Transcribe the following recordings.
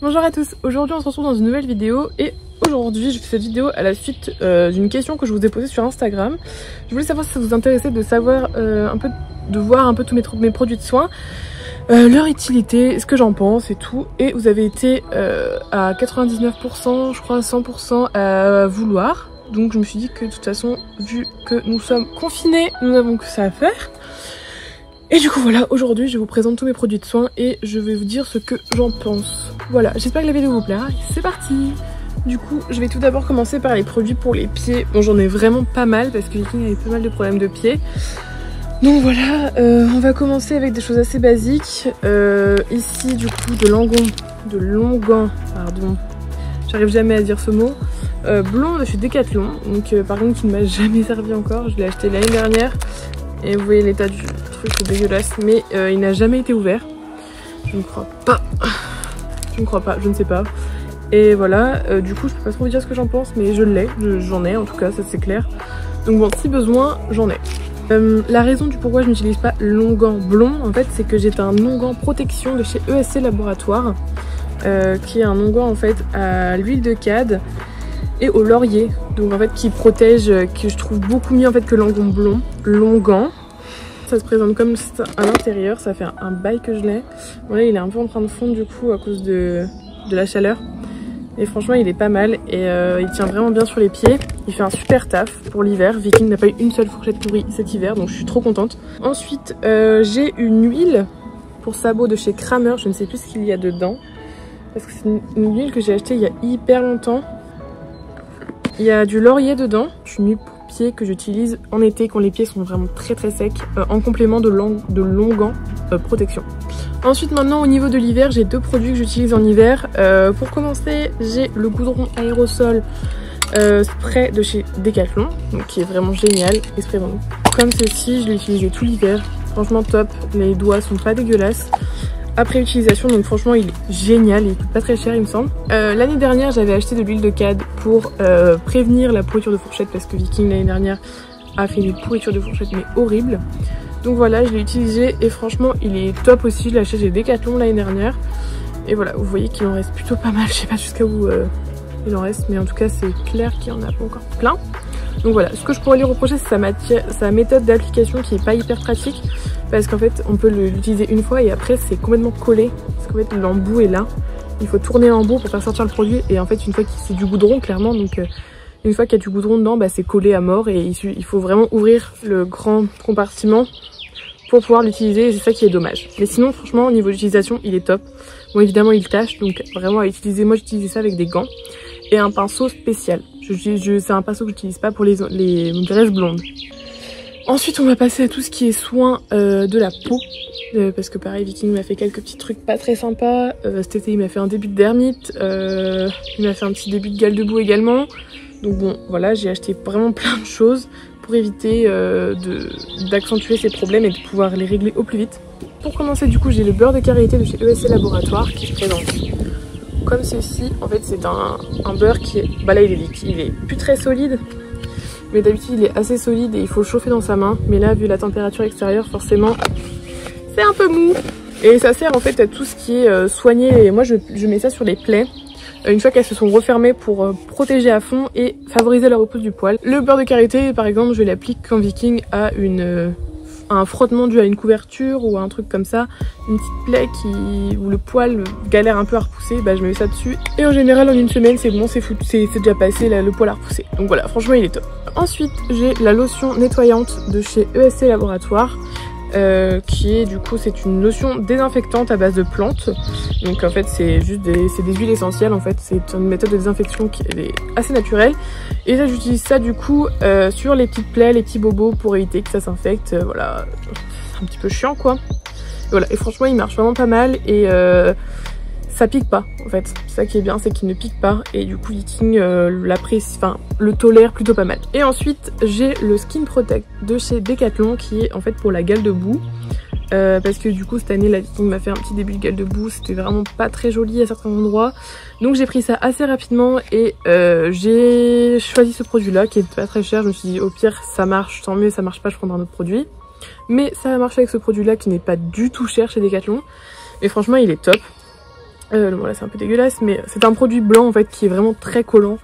Bonjour à tous, aujourd'hui on se retrouve dans une nouvelle vidéo et aujourd'hui je fais cette vidéo à la suite d'une question que je vous ai posée sur Instagram. Je voulais savoir si ça vous intéressait de savoir de voir un peu tous mes produits de soins, leur utilité, ce que j'en pense et tout. Et vous avez été à 99%, je crois 100% à vouloir. Donc je me suis dit que de toute façon, vu que nous sommes confinés, nous n'avons que ça à faire. Et du coup voilà, aujourd'hui je vous présente tous mes produits de soins et je vais vous dire ce que j'en pense. Voilà, j'espère que la vidéo vous plaira, c'est parti. Du coup, je vais tout d'abord commencer par les produits pour les pieds. Bon, j'en ai vraiment pas mal parce que Viking avait pas mal de problèmes de pieds. Donc voilà, on va commencer avec des choses assez basiques. Ici du coup de Longan, pardon, j'arrive jamais à dire ce mot. Blond de chez Decathlon, donc par contre qui ne m'a jamais servi encore, je l'ai acheté l'année dernière. Et vous voyez l'état du truc, c'est dégueulasse, mais il n'a jamais été ouvert. Je ne crois pas. Je ne crois pas, je ne sais pas. Et voilà, du coup je peux pas trop vous dire ce que j'en pense, mais je l'ai, j'en ai en tout cas, ça c'est clair. Donc bon, si besoin, j'en ai. La raison du pourquoi je n'utilise pas Longan blond, en fait, c'est que j'ai un onguent protection de chez ESC Laboratoire, qui est un onguent en fait à l'huile de cade et au laurier, donc en fait qui protège, que je trouve beaucoup mieux en fait que l'onguent blond. Longan, ça se présente comme ça à l'intérieur, ça fait un bail que je l'ai. Bon là il est un peu en train de fondre du coup à cause de la chaleur. Et franchement il est pas mal et il tient vraiment bien sur les pieds. Il fait un super taf pour l'hiver. Viking n'a pas eu une seule fourchette pourrie cet hiver, donc je suis trop contente. Ensuite j'ai une huile pour sabots de chez Kramer, je ne sais plus ce qu'il y a dedans. Parce que c'est une huile que j'ai achetée il y a hyper longtemps. Il y a du laurier dedans, une huile pour pieds que j'utilise en été quand les pieds sont vraiment très secs, en complément de l'onguent protection. Ensuite maintenant au niveau de l'hiver, j'ai deux produits que j'utilise en hiver. Pour commencer, j'ai le goudron aérosol spray de chez Decathlon, donc qui est vraiment génial. Et spray comme ceci, je l'ai utilisé tout l'hiver, franchement top, les doigts sont pas dégueulasses après utilisation, donc franchement il est génial, il coûte pas très cher il me semble. L'année dernière j'avais acheté de l'huile de cade pour prévenir la pourriture de fourchette parce que Viking l'année dernière a fait une pourriture de fourchette mais horrible. Donc voilà, je l'ai utilisé et franchement il est top aussi, je l'ai acheté chez Decathlon l'année dernière. Et voilà, vous voyez qu'il en reste plutôt pas mal, je sais pas jusqu'à où il en reste, mais en tout cas c'est clair qu'il y en a pas encore plein. Donc voilà, ce que je pourrais lui reprocher c'est sa méthode d'application qui est pas hyper pratique. Parce qu'en fait on peut l'utiliser une fois et après c'est complètement collé. Parce qu'en fait l'embout est là. Il faut tourner l'embout pour faire sortir le produit. Et en fait une fois que c'est du goudron clairement, donc une fois qu'il y a du goudron dedans, bah, c'est collé à mort. Et il faut vraiment ouvrir le grand compartiment pour pouvoir l'utiliser. Et c'est ça qui est dommage. Mais sinon franchement au niveau d'utilisation il est top. Bon évidemment il tâche, donc vraiment à utiliser. Moi j'utilisais ça avec des gants et un pinceau spécial. C'est un pinceau que j'utilise pas pour les graisses blondes. Ensuite on va passer à tout ce qui est soin de la peau, parce que pareil Viking m'a fait quelques petits trucs pas très sympas. Cet été il m'a fait un début de dermite, il m'a fait un petit début de gale de boue également. Donc bon voilà, j'ai acheté vraiment plein de choses pour éviter d'accentuer ces problèmes et de pouvoir les régler au plus vite. Pour commencer du coup j'ai le beurre de karité de chez ESC Laboratoire qui se présente comme ceci. En fait c'est un beurre qui est, bah là il est plus très solide. Mais d'habitude il est assez solide et il faut le chauffer dans sa main. Mais là vu la température extérieure forcément c'est un peu mou. Et ça sert en fait à tout ce qui est soigner. Et moi je mets ça sur les plaies une fois qu'elles se sont refermées pour protéger à fond et favoriser la repousse du poil. Le beurre de karité par exemple je l'applique quand Viking a un frottement dû à une couverture ou à un truc comme ça, une petite plaie où le poil galère un peu à repousser, bah je mets ça dessus et en général en une semaine c'est bon, c'est déjà passé, là, le poil a repoussé. Donc voilà, franchement il est top. Ensuite j'ai la lotion nettoyante de chez ESC Laboratoire qui est du coup c'est une lotion désinfectante à base de plantes. Donc en fait c'est juste des huiles essentielles en fait, c'est une méthode de désinfection qui est assez naturelle. Et là j'utilise ça du coup sur les petites plaies, les petits bobos pour éviter que ça s'infecte. Voilà, c'est un petit peu chiant quoi. Et voilà, et franchement il marche vraiment pas mal et ça pique pas en fait. Ça qui est bien c'est qu'il ne pique pas et du coup Viking le tolère plutôt pas mal. Et ensuite j'ai le Skin Protect de chez Decathlon qui est en fait pour la gale de boue. Parce que du coup cette année la Viking m'a fait un petit début de gale de boue, c'était vraiment pas très joli à certains endroits. Donc j'ai pris ça assez rapidement et j'ai choisi ce produit là qui est pas très cher. Je me suis dit au pire ça marche, tant mieux, ça marche pas je prendrai un autre produit. Mais ça a marché avec ce produit là qui n'est pas du tout cher chez Decathlon. Et franchement il est top. Voilà, c'est un peu dégueulasse, mais c'est un produit blanc en fait qui est vraiment très collant.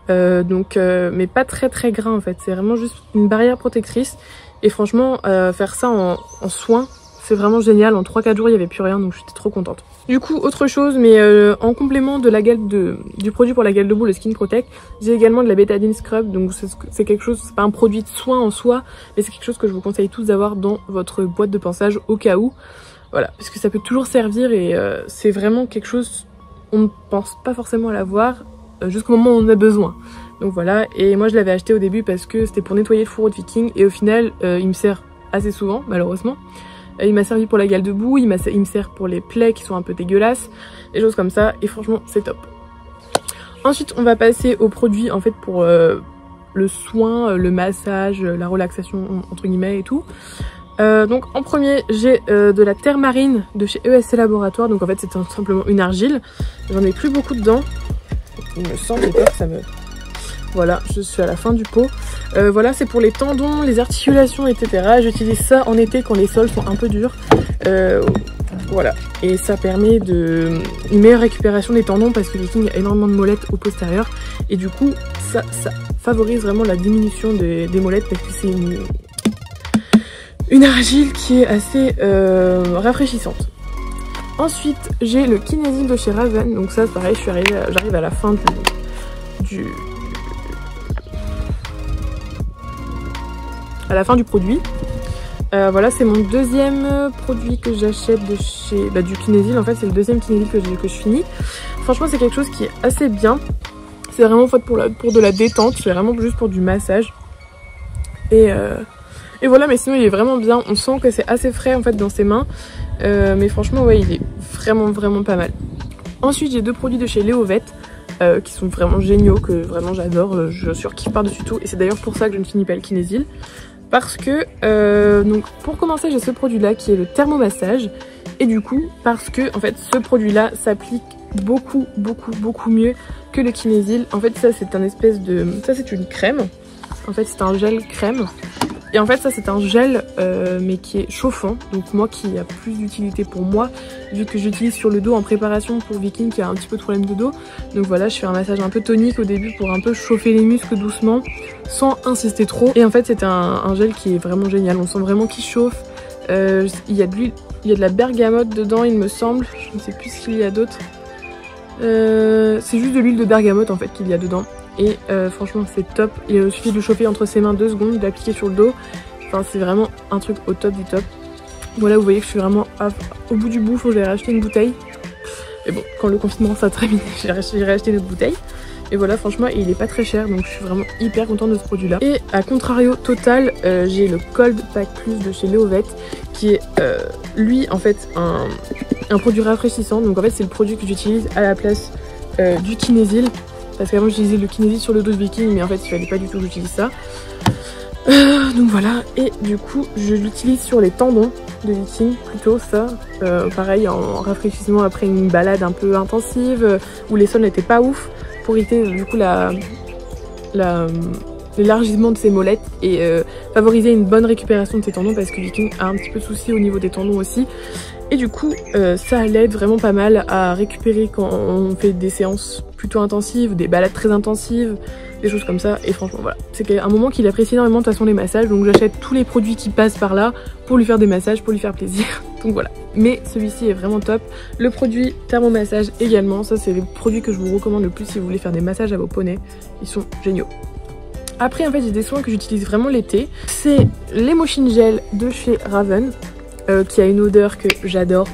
Mais pas très gras en fait, c'est vraiment juste une barrière protectrice. Et franchement, faire ça en soin, c'est vraiment génial. En 3-4 jours, il n'y avait plus rien, donc j'étais trop contente. Du coup, autre chose, mais en complément de la gamme du produit pour la gueule de boue, le Skin Protect, j'ai également de la Betadine Scrub. Donc c'est quelque chose, c'est pas un produit de soin en soi, mais c'est quelque chose que je vous conseille tous d'avoir dans votre boîte de pinçage au cas où. Voilà, parce que ça peut toujours servir et c'est vraiment quelque chose, on ne pense pas forcément à l'avoir jusqu'au moment où on en a besoin. Donc voilà, et moi je l'avais acheté au début parce que c'était pour nettoyer le fourreau de Viking et au final il me sert assez souvent malheureusement. Il m'a servi pour la gueule de boue, il me sert pour les plaies qui sont un peu dégueulasses, des choses comme ça, et franchement c'est top. Ensuite on va passer aux produits en fait pour le soin, le massage, la relaxation entre guillemets et tout. Donc en premier j'ai de la terre marine de chez ESC Laboratoire, donc en fait c'est tout simplement une argile, j'en ai plus beaucoup dedans, il me semble, j'ai peur que ça me... Voilà, je suis à la fin du pot. Voilà, c'est pour les tendons, les articulations, etc. J'utilise ça en été quand les sols sont un peu durs. Voilà, et ça permet une meilleure récupération des tendons parce que Viking a énormément de molettes au postérieur. Et du coup, ça favorise vraiment la diminution des molettes parce que c'est une argile qui est assez rafraîchissante. Ensuite, j'ai le Kinesil de chez Raven. Donc ça, pareil, j'arrive à la fin à la fin du produit. Voilà, c'est mon deuxième produit que j'achète de chez du Kinesil. En fait, c'est le deuxième Kinesil que je finis. Franchement, c'est quelque chose qui est assez bien. C'est vraiment fait pour de la détente. C'est vraiment juste pour du massage. Et voilà, mais sinon, il est vraiment bien. On sent que c'est assez frais en fait dans ses mains. Mais franchement, ouais, il est vraiment pas mal. Ensuite, j'ai deux produits de chez Léovette. Qui sont vraiment géniaux, que vraiment j'adore, je surkiffe par-dessus tout, et c'est d'ailleurs pour ça que je ne finis pas le Kinesil. Parce que, donc pour commencer, j'ai ce produit-là qui est le thermomassage, et du coup, parce que en fait ce produit-là s'applique beaucoup mieux que le Kinesil. En fait ça c'est c'est une crème, en fait c'est un gel crème. Et en fait ça c'est un gel mais qui est chauffant, donc moi qui a plus d'utilité pour moi vu que j'utilise sur le dos en préparation pour Viking qui a un petit peu de problème de dos. Donc voilà, je fais un massage un peu tonique au début pour un peu chauffer les muscles doucement sans insister trop. Et en fait c'est un gel qui est vraiment génial, on sent vraiment qu'il chauffe. Il y a de la bergamote dedans il me semble, je ne sais plus ce qu'il y a d'autre. C'est juste de l'huile de bergamote en fait qu'il y a dedans. Et franchement c'est top, il suffit de le chauffer entre ses mains 2 secondes, d'appliquer sur le dos. Enfin c'est vraiment un truc au top du top. Voilà, vous voyez que je suis vraiment au bout du bout, faut que j'aille racheter une bouteille. Mais bon, quand le confinement sera terminé, j'ai racheté une autre bouteille. Et voilà, franchement il est pas très cher, donc je suis vraiment hyper contente de ce produit là. Et à contrario total, j'ai le Cold Pack Plus de chez Léovette qui est lui en fait un produit rafraîchissant. Donc en fait c'est le produit que j'utilise à la place du Kinesil. Parce qu'avant j'utilisais le Kinesil sur le dos de Viking, mais en fait il fallait pas du tout que j'utilise ça. Donc voilà, et du coup je l'utilise sur les tendons de Viking, plutôt ça. Pareil en rafraîchissement après une balade un peu intensive, où les sols n'étaient pas ouf, pour éviter du coup l'élargissement de ses molettes et favoriser une bonne récupération de ses tendons parce que Viking a un petit peu de soucis au niveau des tendons aussi. Et du coup ça l'aide vraiment pas mal à récupérer quand on fait des séances plutôt intensives, des balades très intensives, des choses comme ça. Et franchement voilà, c'est un moment qu'il apprécie énormément de toute façon les massages, donc j'achète tous les produits qui passent par là pour lui faire des massages, pour lui faire plaisir. Donc voilà, mais celui-ci est vraiment top. Le produit thermomassage également, ça c'est les produits que je vous recommande le plus si vous voulez faire des massages à vos poneys, ils sont géniaux. Après en fait j'ai des soins que j'utilise vraiment l'été, c'est l'Emotion Gel de chez Raven. Qui a une odeur que j'adore.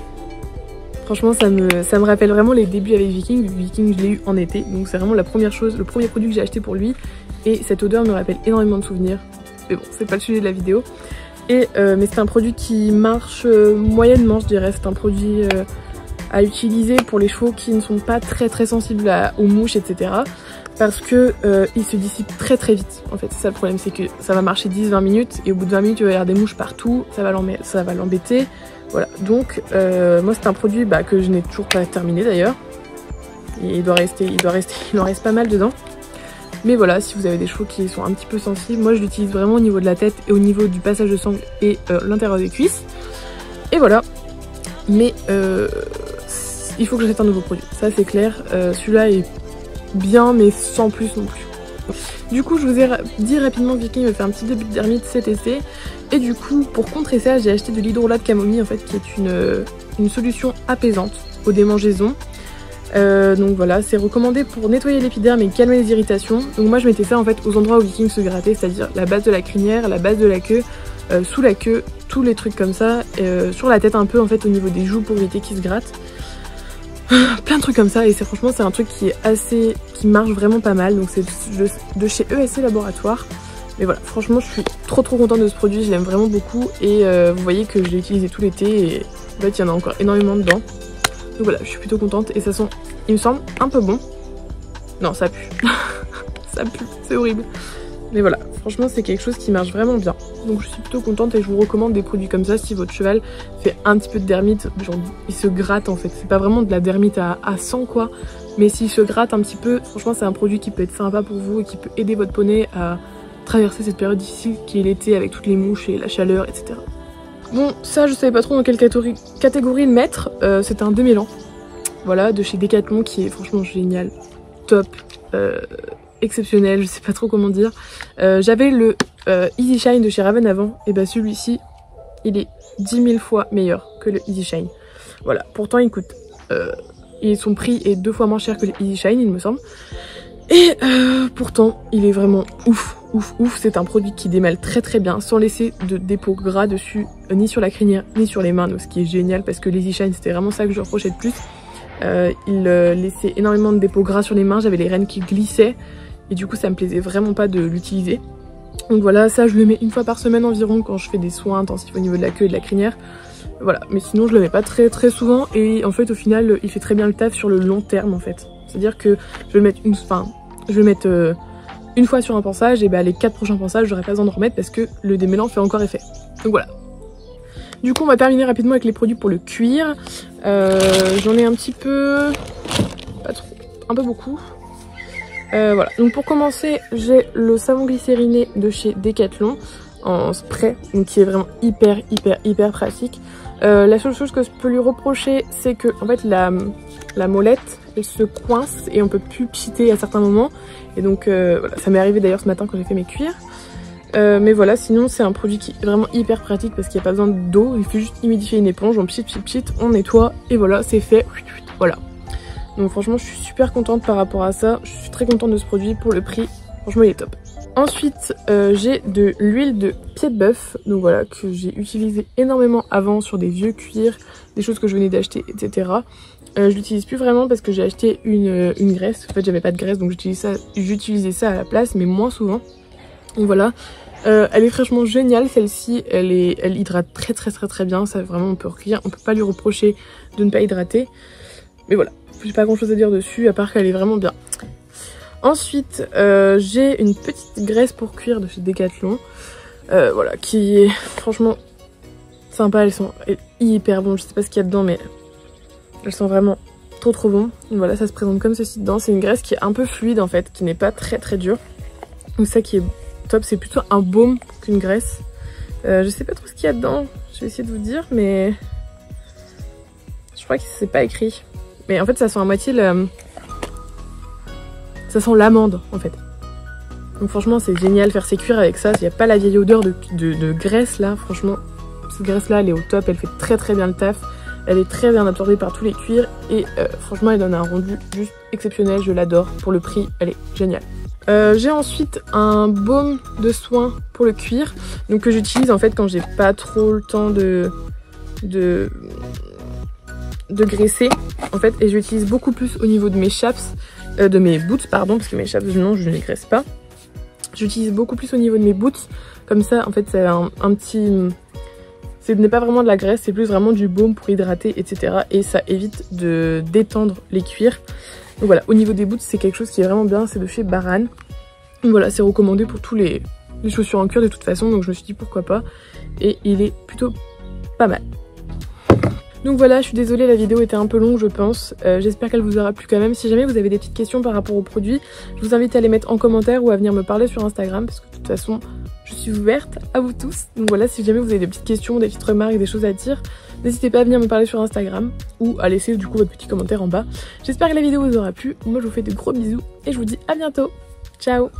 Franchement ça me rappelle vraiment les débuts avec Viking. Viking je l'ai eu en été, donc c'est vraiment le premier produit que j'ai acheté pour lui. Et cette odeur me rappelle énormément de souvenirs. Mais bon, c'est pas le sujet de la vidéo. Et mais c'est un produit qui marche moyennement je dirais. C'est un produit à utiliser pour les chevaux qui ne sont pas très sensibles aux mouches, etc. Parce que il se dissipe très vite. En fait c'est ça le problème, c'est que ça va marcher 10-20 minutes et au bout de 20 minutes il va y avoir des mouches partout, ça va l'embêter. Voilà, donc moi c'est un produit que je n'ai toujours pas terminé d'ailleurs. Il en reste pas mal dedans. Mais voilà, si vous avez des chevaux qui sont un petit peu sensibles, moi je l'utilise vraiment au niveau de la tête et au niveau du passage de sangle et l'intérieur des cuisses. Et voilà. Mais il faut que j'achète un nouveau produit, ça c'est clair. Celui-là est bien mais sans plus non plus. Du coup je vous ai dit rapidement que Viking me fait un petit début de dermite cet été. Et du coup pour contrer ça j'ai acheté de l'hydrolat de camomille en fait, qui est une solution apaisante aux démangeaisons. Donc voilà, c'est recommandé pour nettoyer l'épiderme et calmer les irritations. Donc moi je mettais ça en fait aux endroits où Viking se grattait, c'est-à-dire la base de la crinière, la base de la queue, sous la queue, tous les trucs comme ça, sur la tête un peu en fait au niveau des joues pour éviter qu'il se gratte. Plein de trucs comme ça, et franchement c'est un truc qui marche vraiment pas mal. Donc c'est de chez ESC Laboratoire. Mais voilà, franchement je suis trop contente de ce produit, je l'aime vraiment beaucoup. Et vous voyez que je l'ai utilisé tout l'été et en fait il y en a encore énormément dedans. Donc voilà, je suis plutôt contente et ça sent, il me semble, un peu bon. Non, ça pue. Ça pue, c'est horrible. Mais voilà, franchement c'est quelque chose qui marche vraiment bien. Donc je suis plutôt contente et je vous recommande des produits comme ça si votre cheval fait un petit peu de dermite. Genre il se gratte en fait, c'est pas vraiment de la dermite à 100 quoi. Mais s'il se gratte un petit peu, franchement c'est un produit qui peut être sympa pour vous et qui peut aider votre poney à traverser cette période difficile qui est l'été avec toutes les mouches et la chaleur, etc. Bon, ça je savais pas trop dans quelle catégorie le mettre, c'est un démêlant, voilà, de chez Decathlon qui est franchement génial, top, exceptionnel, je sais pas trop comment dire. J'avais le Easy Shine de chez Raven avant, et bah celui-ci, il est 10 000 fois meilleur que le Easy Shine. Voilà, pourtant il coûte, son prix est 2 fois moins cher que le Easy Shine il me semble. Et pourtant il est vraiment ouf. C'est un produit qui démêle très bien sans laisser de dépôt gras dessus, ni sur la crinière ni sur les mains, donc ce qui est génial parce que l'Easy Shine c'était vraiment ça que je reprochais le plus. Il laissait énormément de dépôts gras sur les mains, j'avais les rênes qui glissaient et du coup ça me plaisait vraiment pas de l'utiliser. Donc voilà, ça je le mets 1 fois par semaine environ quand je fais des soins intensifs au niveau de la queue et de la crinière. Voilà, mais sinon je le mets pas très souvent et en fait au final il fait très bien le taf sur le long terme en fait. C'est-à-dire que je vais le mettre une fois sur un pansage et bah les 4 prochains pansages j'aurai pas besoin de remettre parce que le démêlant fait encore effet. Donc voilà. Du coup on va terminer rapidement avec les produits pour le cuir. J'en ai un petit peu, pas trop, un peu beaucoup. Voilà, donc pour commencer j'ai le savon glycériné de chez Decathlon en spray, donc qui est vraiment hyper pratique. La seule chose que je peux lui reprocher c'est que en fait la molette elle se coince et on peut plus pchiter à certains moments. Et donc voilà, ça m'est arrivé d'ailleurs ce matin quand j'ai fait mes cuirs. Mais voilà, sinon c'est un produit qui est vraiment hyper pratique parce qu'il n'y a pas besoin d'eau, il faut juste humidifier une éponge, on pchit, on nettoie et voilà, c'est fait. Voilà. Donc franchement je suis super contente par rapport à ça, je suis très contente de ce produit pour le prix, franchement il est top. Ensuite j'ai de l'huile de pied de bœuf, donc voilà, que j'ai utilisé énormément avant sur des vieux cuirs, des choses que je venais d'acheter, etc. Je l'utilise plus vraiment parce que j'ai acheté une graisse, en fait j'avais pas de graisse donc j'utilisais ça à la place mais moins souvent. Donc voilà, elle est franchement géniale celle-ci, elle hydrate très bien, ça vraiment on peut pas lui reprocher de ne pas hydrater. Mais voilà, j'ai pas grand chose à dire dessus à part qu'elle est vraiment bien. Ensuite j'ai une petite graisse pour cuir de chez Decathlon, voilà, qui est franchement sympa, elle est hyper bon, je sais pas ce qu'il y a dedans mais elles sont vraiment trop bon. Donc voilà, ça se présente comme ceci dedans, c'est une graisse qui est un peu fluide en fait, qui n'est pas très dure. Donc ça qui est top, c'est plutôt un baume qu'une graisse. Je sais pas trop ce qu'il y a dedans, je vais essayer de vous dire mais je crois que c'est pas écrit. Mais en fait ça sent à moitié ça sent l'amande en fait. Donc franchement c'est génial faire ses cuirs avec ça, il n'y a pas la vieille odeur de graisse là, franchement cette graisse là elle est au top, elle fait très bien le taf. Elle est très bien absorbée par tous les cuirs et franchement elle donne un rendu juste exceptionnel, je l'adore. Pour le prix elle est géniale. J'ai ensuite un baume de soin pour le cuir, donc que j'utilise en fait quand j'ai pas trop le temps de graisser en fait, et j'utilise beaucoup plus au niveau de mes chaps, de mes boots pardon, parce que mes chaps non je ne les graisse pas. J'utilise beaucoup plus au niveau de mes boots, comme ça en fait c'est un petit... Ce n'est pas vraiment de la graisse, c'est plus vraiment du baume pour hydrater, etc. Et ça évite de détendre les cuirs. Donc voilà, au niveau des boots, c'est quelque chose qui est vraiment bien, c'est de chez Baran. Donc voilà, c'est recommandé pour tous les chaussures en cuir de toute façon, donc je me suis dit pourquoi pas. Et il est plutôt pas mal. Donc voilà, je suis désolée, la vidéo était un peu longue je pense. J'espère qu'elle vous aura plu quand même. Si jamais vous avez des petites questions par rapport aux produits, je vous invite à les mettre en commentaire ou à venir me parler sur Instagram, parce que de toute façon... je suis ouverte à vous tous. Donc voilà, si jamais vous avez des petites questions, des petites remarques, des choses à dire, N'hésitez pas à venir me parler sur Instagram ou à laisser du coup votre petit commentaire en bas. J'espère que la vidéo vous aura plu. Moi je vous fais de gros bisous et je vous dis à bientôt. Ciao.